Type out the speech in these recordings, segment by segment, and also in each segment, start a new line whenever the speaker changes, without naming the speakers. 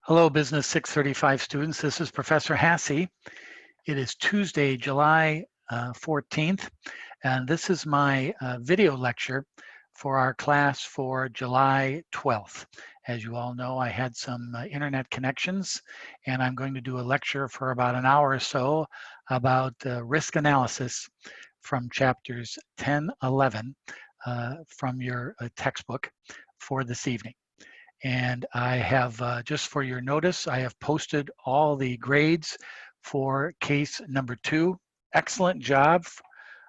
Hello, Business 635 students. This is Professor Hassey. It is Tuesday, July 14th, and this is my video lecture for our class for July 12th. As you all know, I had some internet connections, and I'm going to do a lecture for about an hour or so about risk analysis from chapters 10, 11 from your textbook for this evening. And I have, just for your notice, I have posted all the grades for case number 2. Excellent job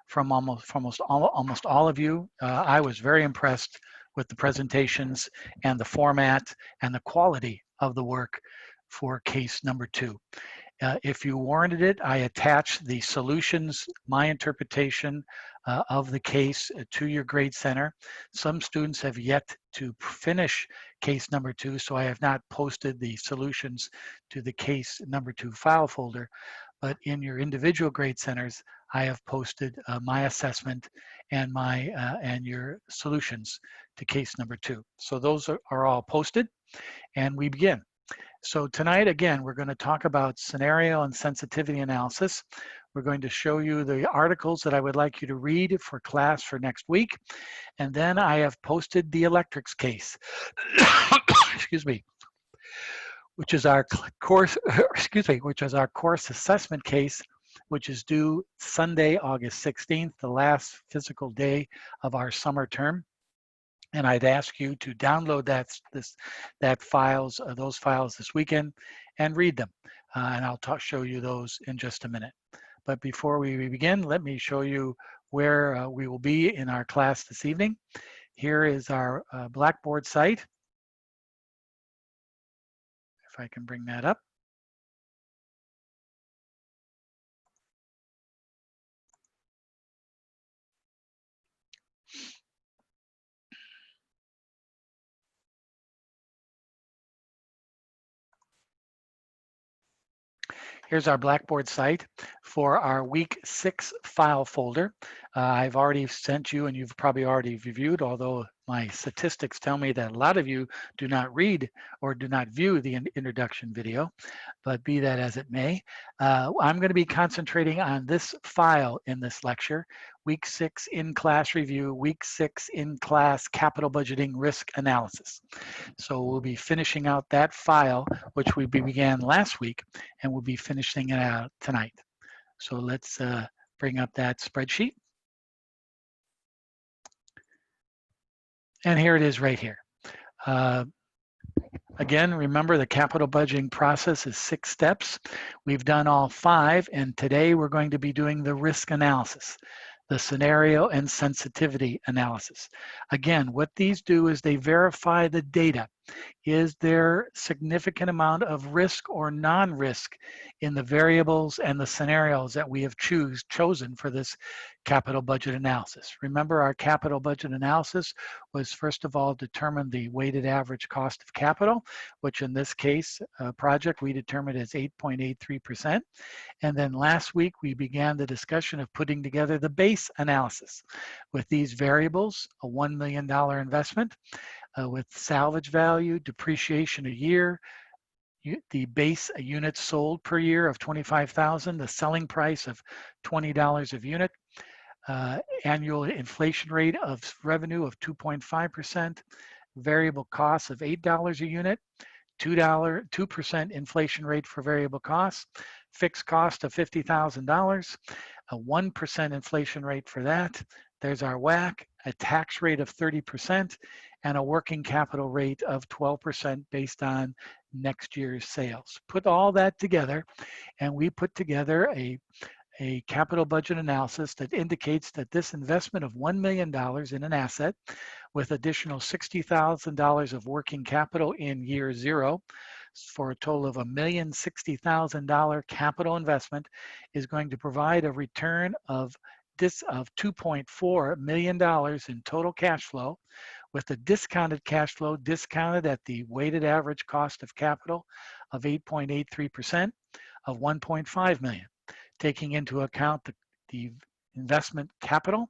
from almost all of you. I was very impressed with the presentations and the format and the quality of the work for case number 2. If you warranted it, I attached the solutions, my interpretation of the case to your grade center. Some students have yet to finish case number 2, so I have not posted the solutions to the case number 2 file folder. But in your individual grade centers, I have posted my assessment and and your solutions to case number 2. So those are all posted, and we begin. So tonight, again, we're going to talk about scenario and sensitivity analysis. We're going to show you the articles that I would like you to read for class for next week. And then I have posted the electrics case, excuse me, which is our course, which is our course assessment case, which is due Sunday, August 16th, the last physical day of our summer term. And I'd ask you to download those files this weekend and read them. And I'll show you those in just a minute. But before we begin, let me show you where we will be in our class this evening. Here is our Blackboard site. If I can bring that up. Here's our Blackboard site for our week 6 file folder. I've already sent you, and you've probably already reviewed, although my statistics tell me that a lot of you do not read or do not view the introduction video, but be that as it may. I'm going to be concentrating on this file in this lecture, week 6 in-class review, week 6 in-class capital budgeting risk analysis. So we'll be finishing out that file, which we began last week, and we'll be finishing it out tonight. So let's bring up that spreadsheet. And here it is right here. Again, remember the capital budgeting process is 6 steps. We've done all 5, and today we're going to be doing the risk analysis, the scenario and sensitivity analysis. Again, what these do is they verify the data. Is there significant amount of risk or non-risk in the variables and the scenarios that we have chosen for this capital budget analysis? Remember, our capital budget analysis was first of all determine the weighted average cost of capital, which in this case project we determined as 8.83%. And then last week we began the discussion of putting together the base analysis with these variables, a $1 million investment, with salvage value, depreciation a year, the base units sold per year of 25,000, the selling price of $20 a unit, annual inflation rate of revenue of 2.5%, variable costs of $8 a unit, 2% inflation rate for variable costs, fixed cost of $50,000, a 1% inflation rate for that. There's our WACC, a tax rate of 30%, and a working capital rate of 12% based on next year's sales. Put all that together, and we put together a capital budget analysis that indicates that this investment of $1 million in an asset with additional $60,000 of working capital in year 0 for a total of $1,060,000 capital investment is going to provide a return of $2.4 million in total cash flow, with the discounted cash flow discounted at the weighted average cost of capital of 8.83% of $1.5 million. Taking into account the investment capital,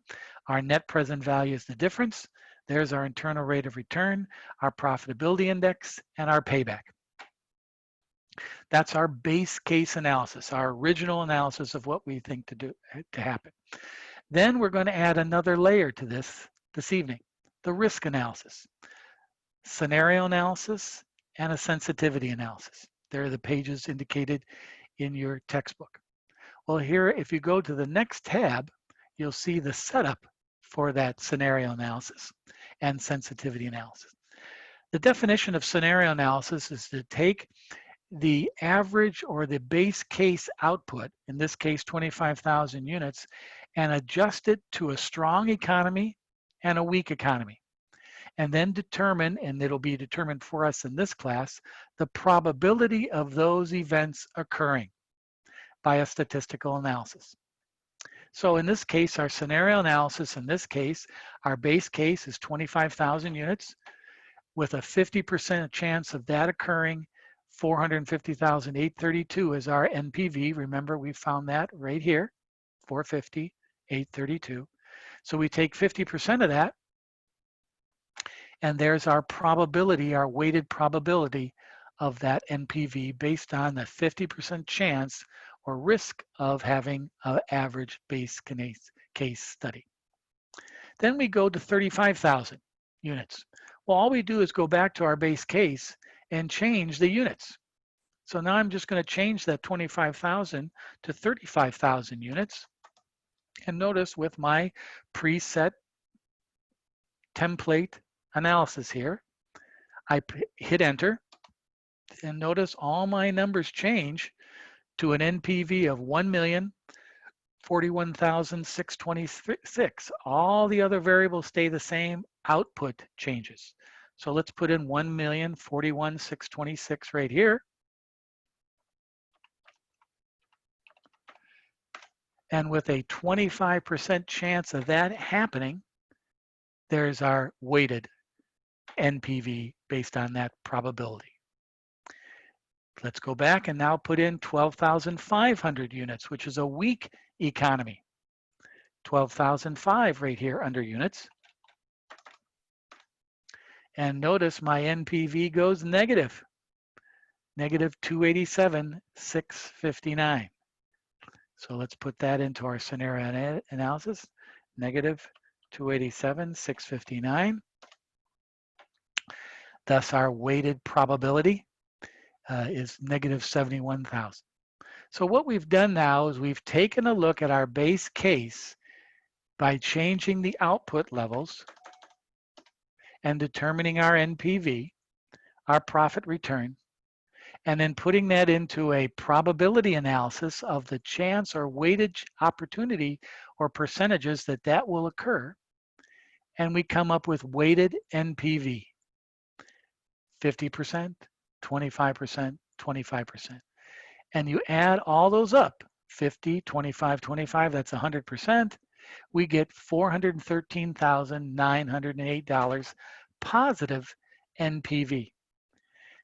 our net present value is the difference. There's our internal rate of return, our profitability index, and our payback. That's our base case analysis, our original analysis of what we think to happen. Then we're going to add another layer to this evening, the risk analysis, scenario analysis, and a sensitivity analysis. There are the pages indicated in your textbook. Well, here, if you go to the next tab, you'll see the setup for that scenario analysis and sensitivity analysis. The definition of scenario analysis is to take the average or the base case output, in this case 25,000 units, and adjust it to a strong economy and a weak economy. And then determine, and it'll be determined for us in this class, the probability of those events occurring by a statistical analysis. So in this case, our scenario analysis, in this case, our base case is 25,000 units with a 50% chance of that occurring. 450,832 is our NPV. Remember, we found that right here, 450,832. So we take 50% of that, and there's our probability, our weighted probability of that NPV based on the 50% chance or risk of having an average base case study. Then we go to 35,000 units. Well, all we do is go back to our base case and change the units. So now I'm just going to change that 25,000 to 35,000 units. And notice with my preset template analysis here, I hit enter, and notice all my numbers change to an NPV of 1,041,626. All the other variables stay the same, output changes. So let's put in 1,041,626 right here. And with a 25% chance of that happening, there's our weighted NPV based on that probability. Let's go back and now put in 12,500 units, which is a weak economy. 12,005 right here under units. And notice my NPV goes negative. Negative 287,659. So let's put that into our scenario analysis. Negative 287,659. Thus our weighted probability is negative 71,000. So what we've done now is we've taken a look at our base case by changing the output levels and determining our NPV, our profit return, and then putting that into a probability analysis of the chance or weighted opportunity or percentages that will occur. And we come up with weighted NPV, 50%, 25%, 25%. And you add all those up, 50, 25, 25, that's 100%. We get $413,908 positive NPV.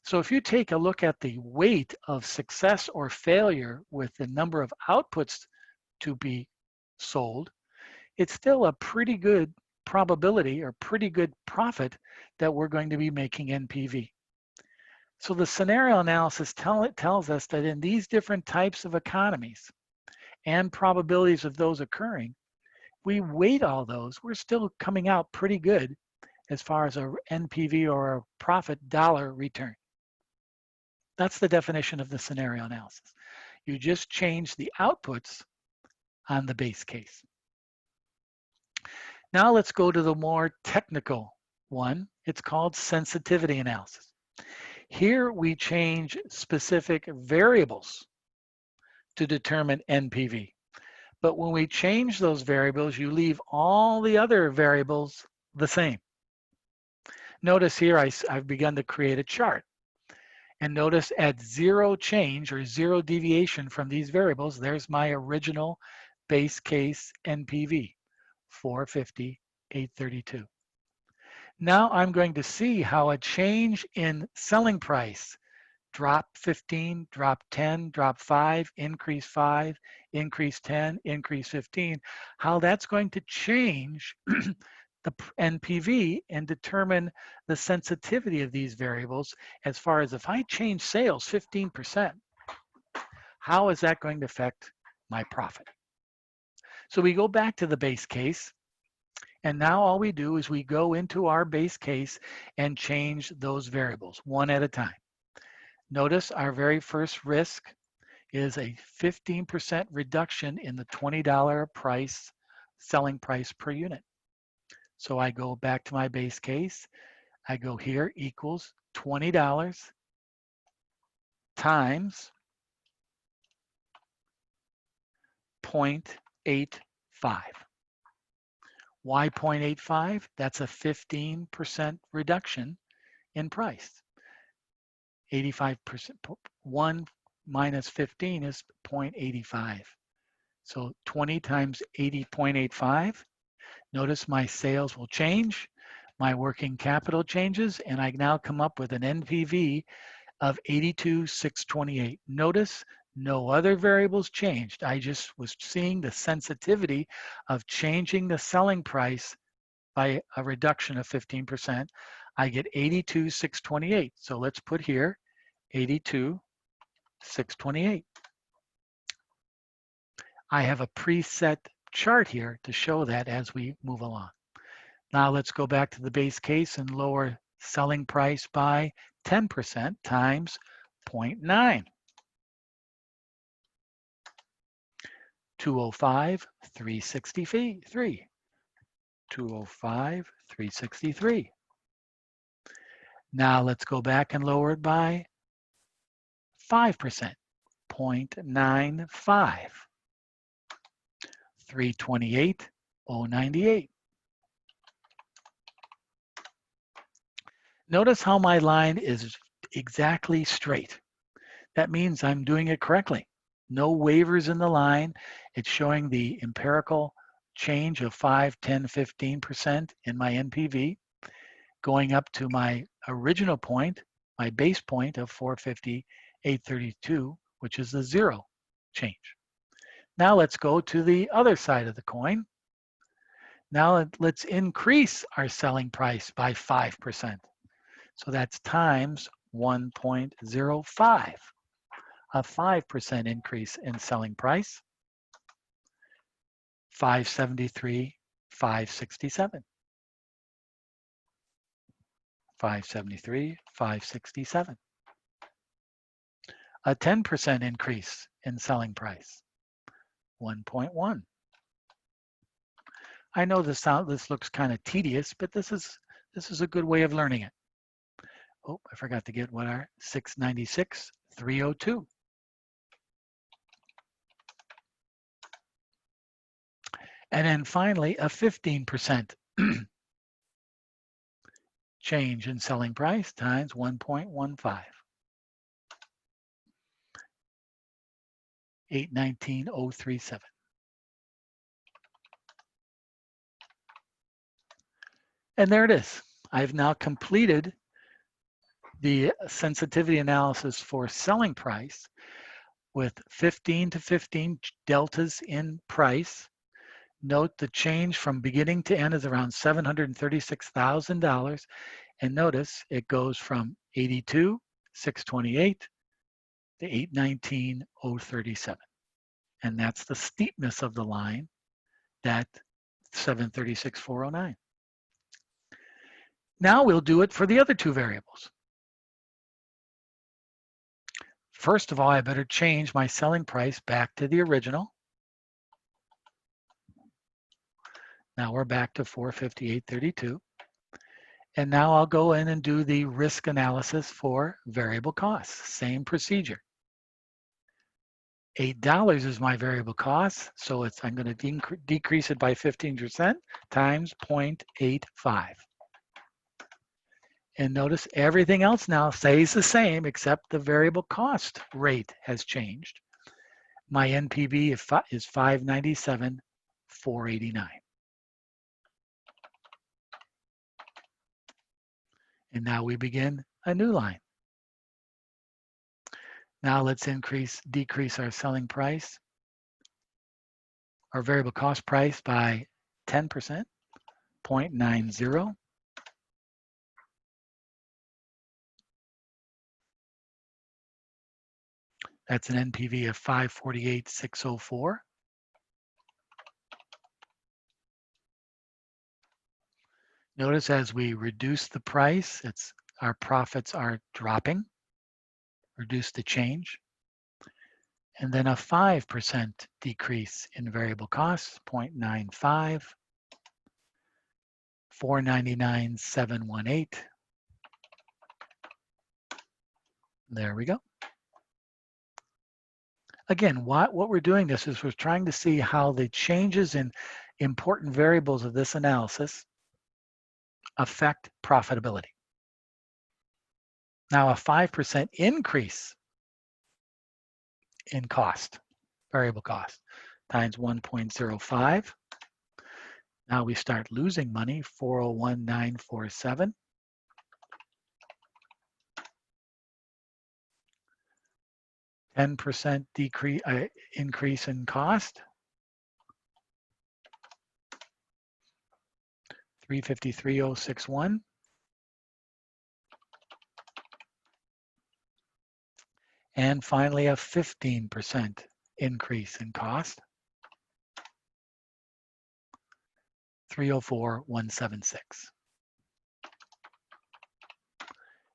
So if you take a look at the weight of success or failure with the number of outputs to be sold, it's still a pretty good probability or pretty good profit that we're going to be making NPV. So the scenario analysis tells us that in these different types of economies and probabilities of those occurring, we weight all those, we're still coming out pretty good as far as a NPV or a profit dollar return. That's the definition of the scenario analysis. You just change the outputs on the base case. Now let's go to the more technical one. It's called sensitivity analysis. Here we change specific variables to determine NPV. But when we change those variables, you leave all the other variables the same. Notice here I've begun to create a chart. And notice at zero change or zero deviation from these variables, there's my original base case NPV, 450,832. Now I'm going to see how a change in selling price, drop 15, drop 10, drop 5, increase 5, increase 10, increase 15, how that's going to change the NPV and determine the sensitivity of these variables as far as if I change sales 15%, how is that going to affect my profit? So we go back to the base case, and now all we do is we go into our base case and change those variables one at a time. Notice our very first risk is a 15% reduction in the $20 price, selling price per unit. So I go back to my base case. I go here equals $20 times 0.85. Why 0.85? That's a 15% reduction in price. 85%, 1 minus 15 is 0.85. So 20 times 80.85. Notice my sales will change, my working capital changes, and I now come up with an NPV of 82,628. Notice no other variables changed. I just was seeing the sensitivity of changing the selling price by a reduction of 15%. I get 82,628. So let's put here 82,628. I have a preset chart here to show that as we move along. Now let's go back to the base case and lower selling price by 10% times 0.9. 205,363. 205,363. Now let's go back and lower it by 5%, 0.95. 328,098. Notice how my line is exactly straight. That means I'm doing it correctly. No waivers in the line. It's showing the empirical change of 5, 10, 15% in my NPV, going up to my original point, my base point of 450,832, which is the zero change. Now let's go to the other side of the coin. Now let's increase our selling price by 5%. So that's times 1.05, a 5% increase in selling price, 573, 567. 573, 567. A 10% increase in selling price, 1.1. I know this looks kind of tedious, but this is a good way of learning it. Oh, I forgot to get what our 696, 302. And then finally, a 15% change in selling price times 1.15. 819,037. And there it is. I've now completed the sensitivity analysis for selling price with 15 to 15 deltas in price. Note the change from beginning to end is around $736,000. And notice it goes from 82,628 to 819,037. And that's the steepness of the line, that 736,409. Now we'll do it for the other two variables. First of all, I better change my selling price back to the original. Now we're back to 458.32. And now I'll go in and do the risk analysis for variable costs. Same procedure. $8 is my variable cost, so I'm going to decrease it by 15% times 0.85. And notice everything else now stays the same except the variable cost rate has changed. My NPV is 597,489. And now we begin a new line. Now let's decrease our selling price, our variable cost price by 10%. 0.90. That's an NPV of 548,604. Notice as we reduce the price, our profits are dropping, reduce the change. And then a 5% decrease in variable costs, 0.95, 499,718. There we go. Again, what we're doing this is we're trying to see how the changes in important variables of this analysis affect profitability. Now a 5% increase in cost, variable cost, times 1.05. Now we start losing money, 401,947. 10% decrease, increase in cost, 353,061. And finally, a 15% increase in cost, 304,176.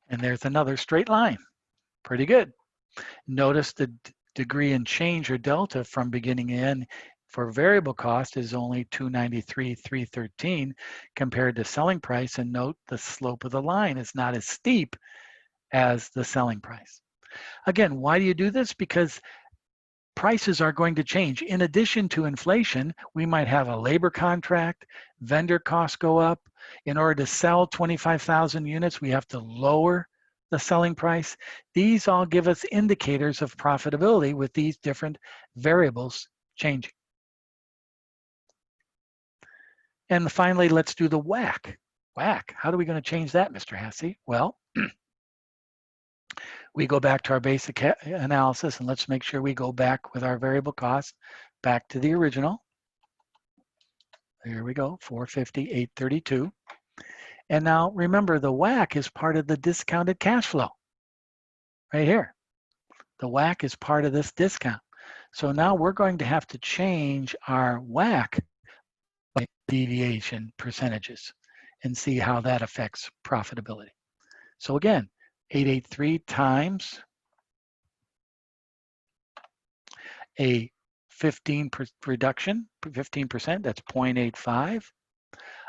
And there's another straight line. Pretty good. Notice the degree in change or delta from beginning to end for variable cost is only 293,313 compared to selling price, and note the slope of the line is not as steep as the selling price. Again, why do you do this? Because prices are going to change. In addition to inflation, we might have a labor contract, vendor costs go up. In order to sell 25,000 units, we have to lower the selling price. These all give us indicators of profitability with these different variables changing. And finally, let's do the WACC. WACC, how are we going to change that, Mr. Hasse? Well, we go back to our basic analysis, and let's make sure we go back with our variable cost back to the original. There we go, 450,832. And now remember, the WACC is part of the discounted cash flow right here. The WACC is part of this discount. So now we're going to have to change our WACC by deviation percentages and see how that affects profitability. So again, 883 times a 15% reduction, 15%, that's 0.85.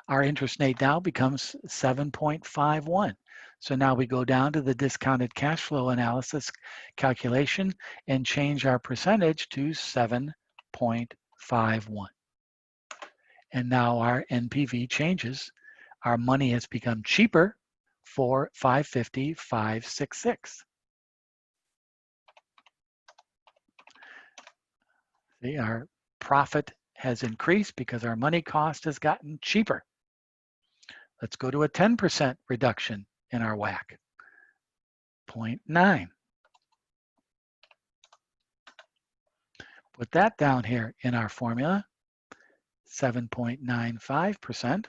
Our interest rate now becomes 7.51. So now we go down to the discounted cash flow analysis calculation and change our percentage to 7.51. And now our NPV changes. Our money has become cheaper for 550,566. See, our profit has increased because our money cost has gotten cheaper. Let's go to a 10% reduction in our WACC, 0.9. Put that down here in our formula, 7.95%.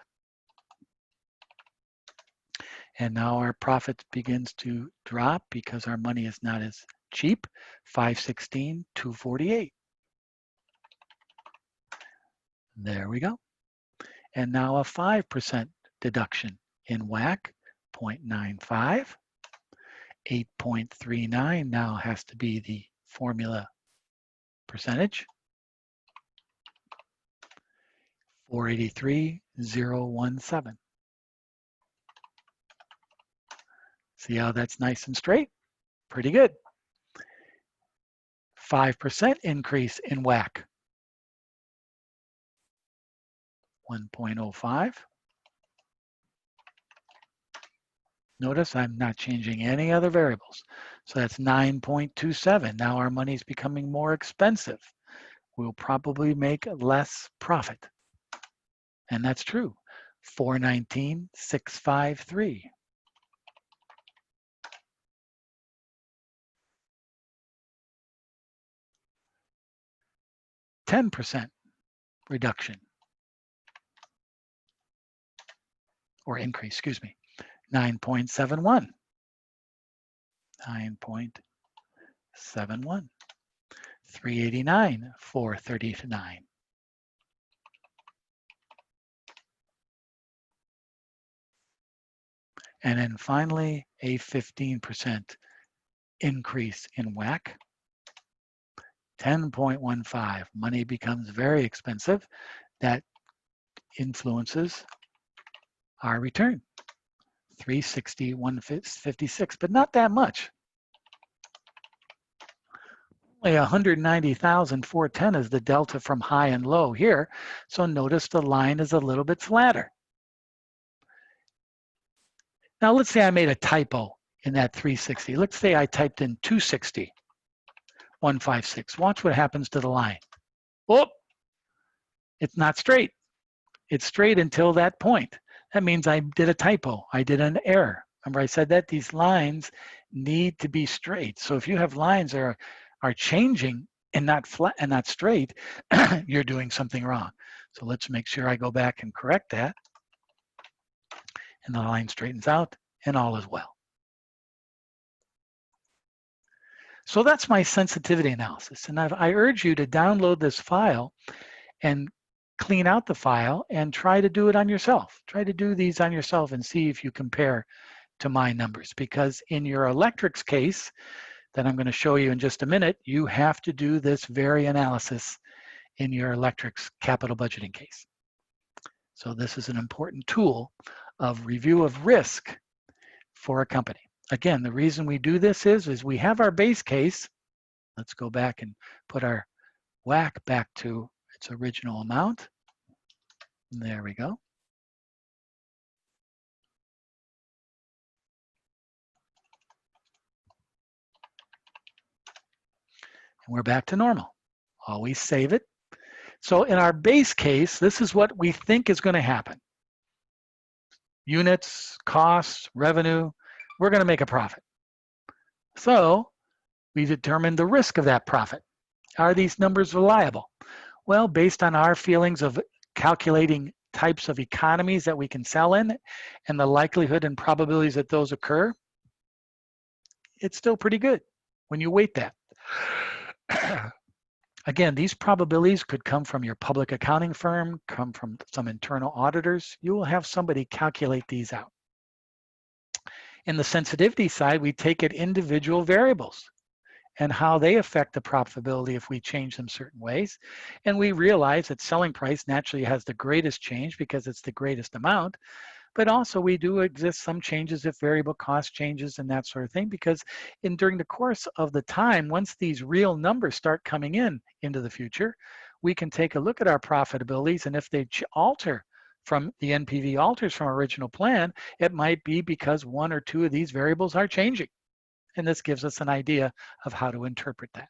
And now our profit begins to drop because our money is not as cheap, 516,248. There we go. And now a 5% deduction in WACC, 0.95. 8.39 now has to be the formula percentage. 483,017. See how that's nice and straight? Pretty good. 5% increase in WACC. 1.05. Notice I'm not changing any other variables. So that's 9.27. Now our money is becoming more expensive. We'll probably make less profit. And that's true. 419,653. 10% reduction. or increase, excuse me, 9.71. 9.71. 389, 439. And then finally, a 15% increase in WACC. 10.15. Money becomes very expensive. That influences our return. 360, 156, but not that much. Only 190,410 is the delta from high and low here. So notice the line is a little bit flatter. Now let's say I made a typo in that 360. Let's say I typed in 260, 156. Watch what happens to the line. Oh, it's not straight. It's straight until that point. That means I did a typo. I did an error. Remember I said that these lines need to be straight. So if you have lines that are changing and not flat and not straight, you're doing something wrong. So let's make sure I go back and correct that. And the line straightens out and all is well. So that's my sensitivity analysis. And I urge you to download this file and clean out the file and try to do it on yourself. Try to do these on yourself and see if you compare to my numbers. Because in your electrics case that I'm going to show you in just a minute, you have to do this very analysis in your electrics capital budgeting case. So this is an important tool of review of risk for a company. Again, the reason we do this is we have our base case. Let's go back and put our WACC back to its original amount. There we go. And we're back to normal. Always save it. So in our base case, this is what we think is going to happen. Units, costs, revenue, we're going to make a profit. So we determine the risk of that profit. Are these numbers reliable? Well, based on our feelings of calculating types of economies that we can sell in and the likelihood and probabilities that those occur, it's still pretty good when you weight that. Again, these probabilities could come from your public accounting firm, come from some internal auditors. You will have somebody calculate these out. In the sensitivity side, we take at individual variables and how they affect the profitability if we change them certain ways. And we realize that selling price naturally has the greatest change because it's the greatest amount. But also we do exist some changes if variable cost changes and that sort of thing, because during the course of the time, once these real numbers start coming into the future, we can take a look at our profitabilities, and if they alter from the NPV alters from original plan, it might be because one or two of these variables are changing. And this gives us an idea of how to interpret that.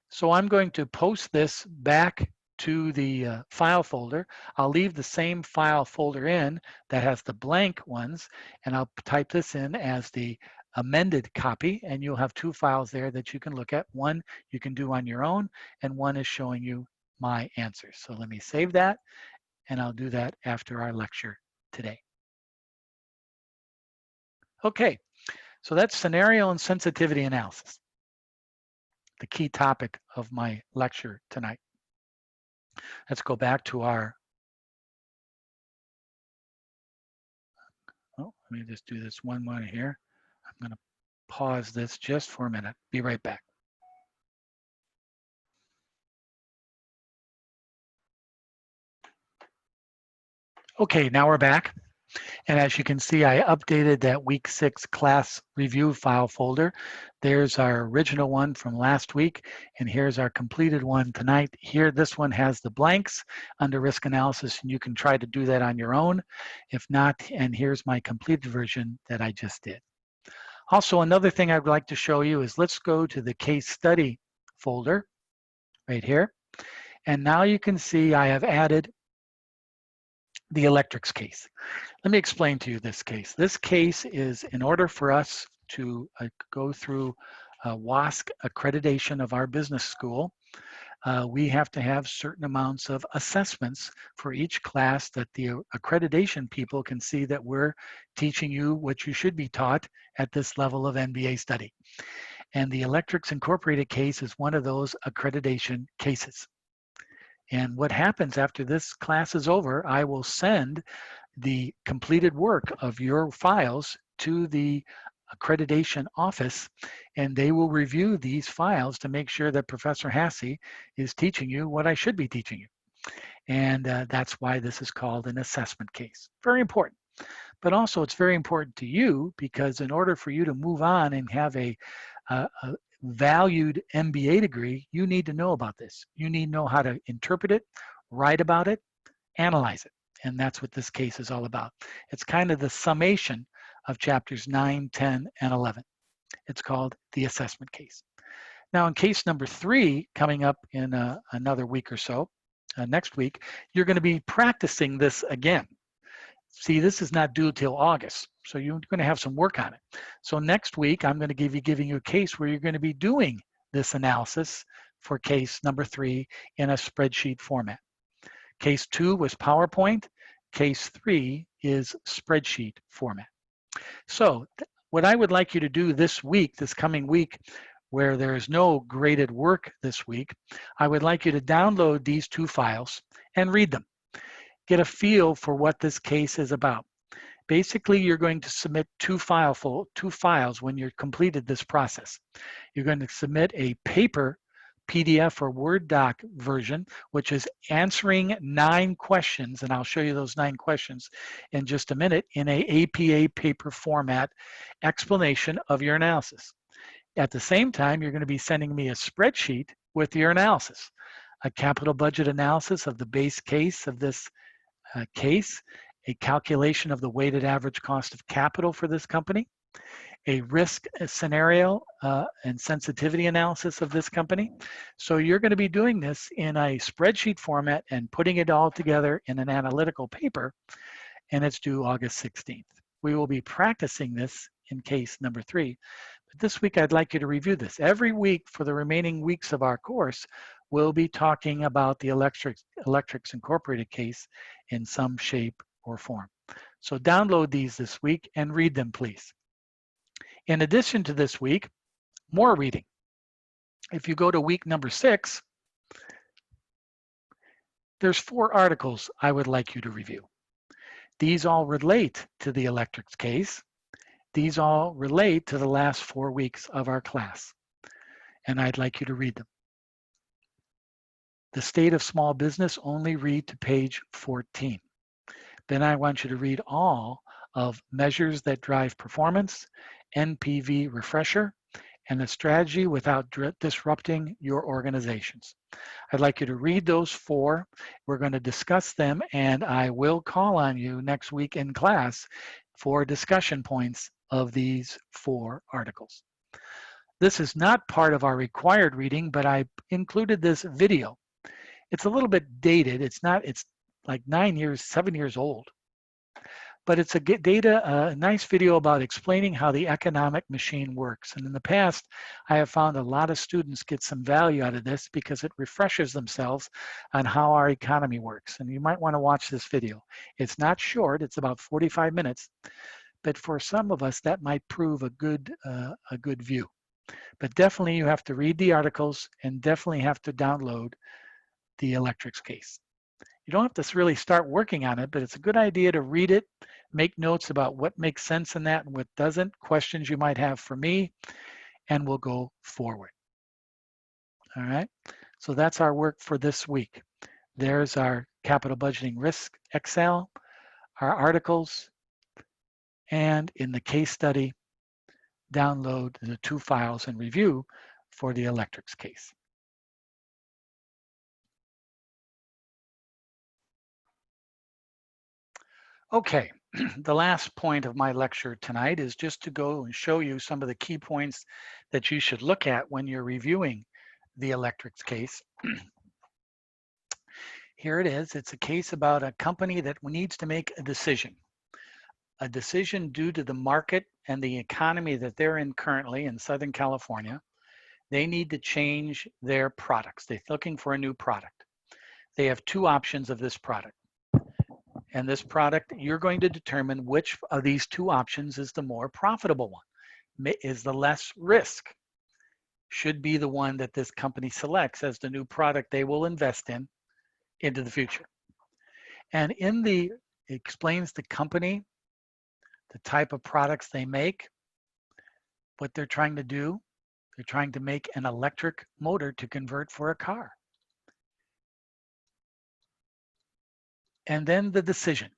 So I'm going to post this back to the file folder. I'll leave the same file folder in that has the blank ones, and I'll type this in as the amended copy, and you'll have two files there that you can look at. One you can do on your own, and one is showing you my answers. So let me save that, and I'll do that after our lecture today. Okay, so that's scenario and sensitivity analysis, the key topic of my lecture tonight. Let's go back to our, let me just do this one more here. I'm going to pause this just for a minute. Be right back. Okay, now we're back. And as you can see, I updated that week 6 class review file folder. There's our original one from last week, and here's our completed one tonight. Here, this one has the blanks under risk analysis, and you can try to do that on your own. If not, and here's my completed version that I just did. Also, another thing I'd like to show you is let's go to the case study folder right here. And now you can see I have added the electrics case. Let me explain to you this case. This case is in order for us to go through WASC accreditation of our business school. we have to have certain amounts of assessments for each class that the accreditation people can see that we're teaching you what you should be taught at this level of MBA study. And the Electrics Incorporated case is one of those accreditation cases. And what happens after this class is over, I will send the completed work of your files to the accreditation office, and they will review these files to make sure that Professor Hasse is teaching you what I should be teaching you. And that's why this is called an assessment case. Very important. But also it's very important to you because in order for you to move on and have a valued MBA degree, you need to know about this. You need to know how to interpret it, write about it, analyze it. And that's what this case is all about. It's kind of the summation of chapters 9, 10, and 11. It's called the assessment case. Now in case number 3, coming up in another week or so, next week, you're going to be practicing this again. See, this is not due till August, so you're going to have some work on it. So next week, I'm going to giving you a case where you're going to be doing this analysis for case number 3 in a spreadsheet format. Case 2 was PowerPoint. Case 3 is spreadsheet format. So what I would like you to do this week, this coming week, where there is no graded work this week, I would like you to download these 2 files and read them. Get a feel for what this case is about. Basically, you're going to submit 2 files when you're completed this process. You're going to submit a paper PDF or Word doc version, which is answering 9 questions, and I'll show you those 9 questions in just a minute, in a APA paper format explanation of your analysis. At the same time, you're going to be sending me a spreadsheet with your analysis, a capital budget analysis of the base case of this case, a calculation of the weighted average cost of capital for this company, a risk scenario and sensitivity analysis of this company. So you're going to be doing this in a spreadsheet format and putting it all together in an analytical paper, and it's due August 16th. We will be practicing this in case number 3. But this week, I'd like you to review this. Every week for the remaining weeks of our course, we'll be talking about the Electrics Incorporated case in some shape or form. So download these this week and read them, please. In addition to this week, more reading. If you go to week number 6, there's 4 articles I would like you to review. These all relate to the Electrics case. These all relate to the last 4 weeks of our class, and I'd like you to read them. The state of small business, only read to page 14. Then I want you to read all of measures that drive performance, NPV refresher, and a strategy without disrupting your organizations. I'd like you to read those 4. We're going to discuss them, and I will call on you next week in class for discussion points of these 4 articles. This is not part of our required reading, but I included this video. It's a little bit dated. It's like 7 years old. But it's a nice video about explaining how the economic machine works. And in the past, I have found a lot of students get some value out of this because it refreshes themselves on how our economy works. And you might want to watch this video. It's not short, it's about 45 minutes. But for some of us, that might prove a good view. But definitely you have to read the articles and definitely have to download the Electrics case. You don't have to really start working on it, but it's a good idea to read it, make notes about what makes sense in that and what doesn't, questions you might have for me, and we'll go forward. All right, so that's our work for this week. There's our capital budgeting risk Excel, our articles, and in the case study, download the 2 files and review for the Electrics case. Okay, the last point of my lecture tonight is just to go and show you some of the key points that you should look at when you're reviewing the Electrics case. Here it is. It's a case about a company that needs to make a decision due to the market and the economy that they're in currently in Southern California. They need to change their products. They're looking for a new product. They have two options of this product. And this product, you're going to determine which of these two options is the more profitable one, is the less risk, should be the one that this company selects as the new product they will invest in into the future. And it explains the company, the type of products they make, what they're trying to do. They're trying to make an electric motor to convert for a car. And then the decision.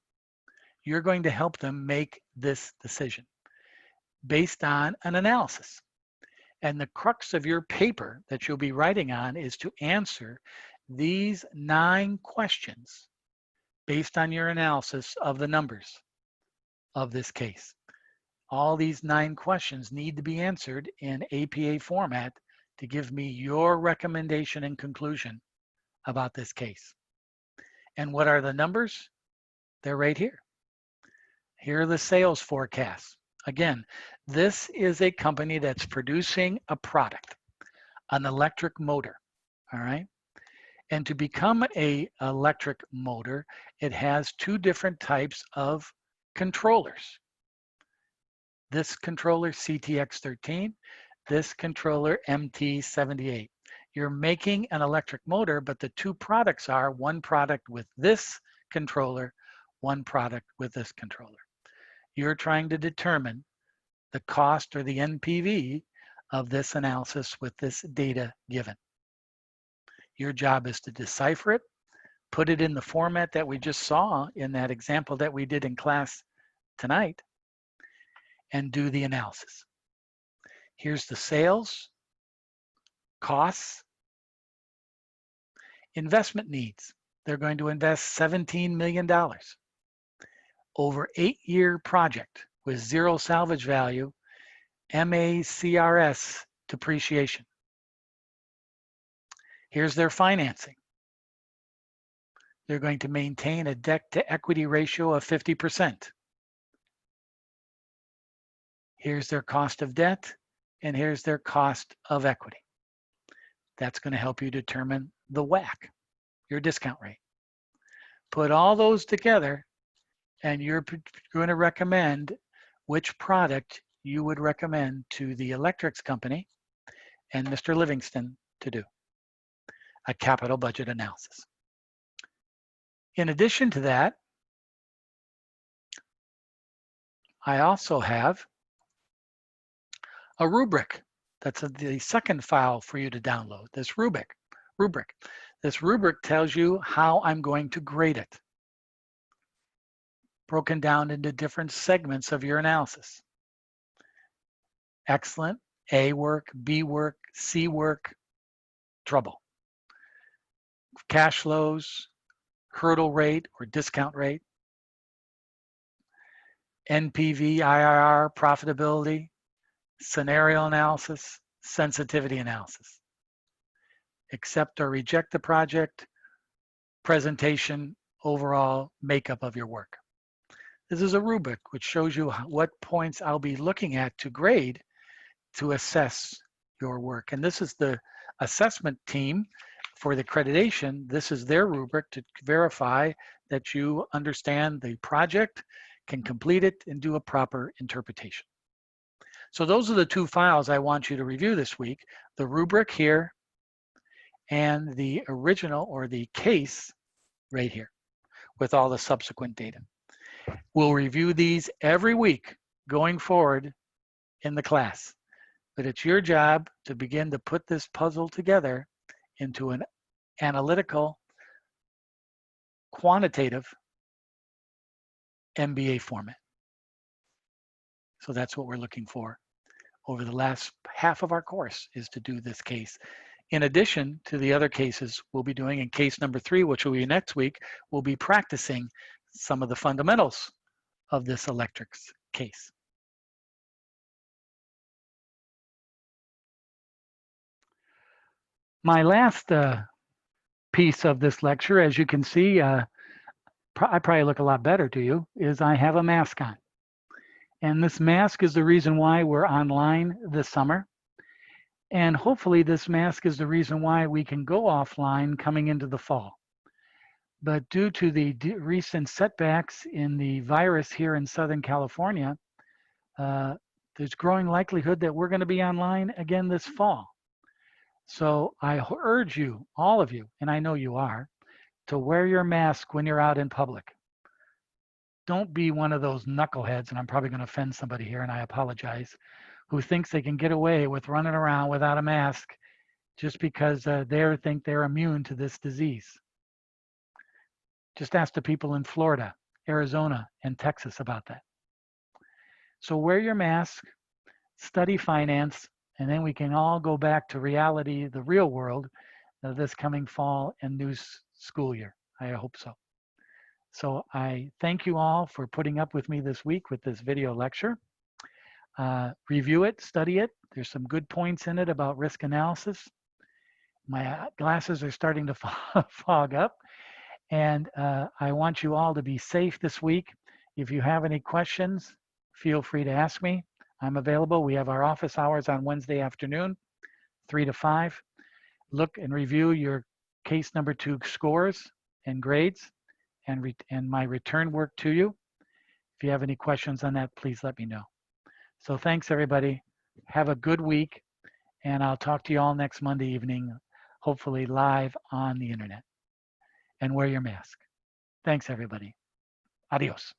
You're going to help them make this decision based on an analysis. And the crux of your paper that you'll be writing on is to answer these 9 questions based on your analysis of the numbers of this case. All these 9 questions need to be answered in APA format to give me your recommendation and conclusion about this case. And what are the numbers? They're right here. Here are the sales forecasts. Again, this is a company that's producing a product, an electric motor, all right? And to become an electric motor, it has 2 different types of controllers. This controller, CTX13, this controller, MT78. You're making an electric motor, but the 2 products are one product with this controller, one product with this controller. You're trying to determine the cost or the NPV of this analysis with this data given. Your job is to decipher it, put it in the format that we just saw in that example that we did in class tonight, and do the analysis. Here's the sales, costs, investment needs. They're going to invest $17 million over 8-year project with 0 salvage value, MACRS depreciation. Here's their financing. They're going to maintain a debt to equity ratio of 50%. Here's their cost of debt, and here's their cost of equity. That's going to help you determine the WACC, your discount rate. Put all those together, and you're going to recommend which product you would recommend to the electrics company and Mr. Livingston to do a capital budget analysis. In addition to that, I also have a rubric. That's the second file for you to download, this rubric. This rubric tells you how I'm going to grade it, broken down into different segments of your analysis. Excellent, A work, B work, C work, trouble. Cash flows, hurdle rate or discount rate, NPV, IRR, profitability, scenario analysis, sensitivity analysis. Accept or reject the project, presentation, overall makeup of your work. This is a rubric which shows you what points I'll be looking at to grade to assess your work. And this is the assessment team for the accreditation. This is their rubric to verify that you understand the project, can complete it, and do a proper interpretation. So those are the 2 files I want you to review this week, the rubric here and the original or the case right here with all the subsequent data. We'll review these every week going forward in the class, but it's your job to begin to put this puzzle together into an analytical, quantitative MBA format. So that's what we're looking for over the last half of our course, is to do this case. In addition to the other cases we'll be doing in case number 3, which will be next week, we'll be practicing some of the fundamentals of this electrics case. My last piece of this lecture, as you can see, I probably look a lot better to you, is I have a mask on. And this mask is the reason why we're online this summer. And hopefully this mask is the reason why we can go offline coming into the fall. But due to the recent setbacks in the virus here in Southern California, there's growing likelihood that we're going to be online again this fall. So I urge you, all of you, and I know you are, to wear your mask when you're out in public. Don't be one of those knuckleheads, and I'm probably going to offend somebody here, and I apologize, who thinks they can get away with running around without a mask just because they think they're immune to this disease. Just ask the people in Florida, Arizona, and Texas about that. So wear your mask, study finance, and then we can all go back to reality, the real world, this coming fall and new school year. I hope so. So I thank you all for putting up with me this week with this video lecture. Review it, study it. There's some good points in it about risk analysis. My glasses are starting to fog up. And I want you all to be safe this week. If you have any questions, feel free to ask me. I'm available. We have our office hours on Wednesday afternoon, 3 to 5. Look and review your case number 2 scores and grades and my return work to you. If you have any questions on that, please let me know. So thanks, everybody. Have a good week, and I'll talk to you all next Monday evening, hopefully live on the internet. And wear your mask. Thanks, everybody. Adios.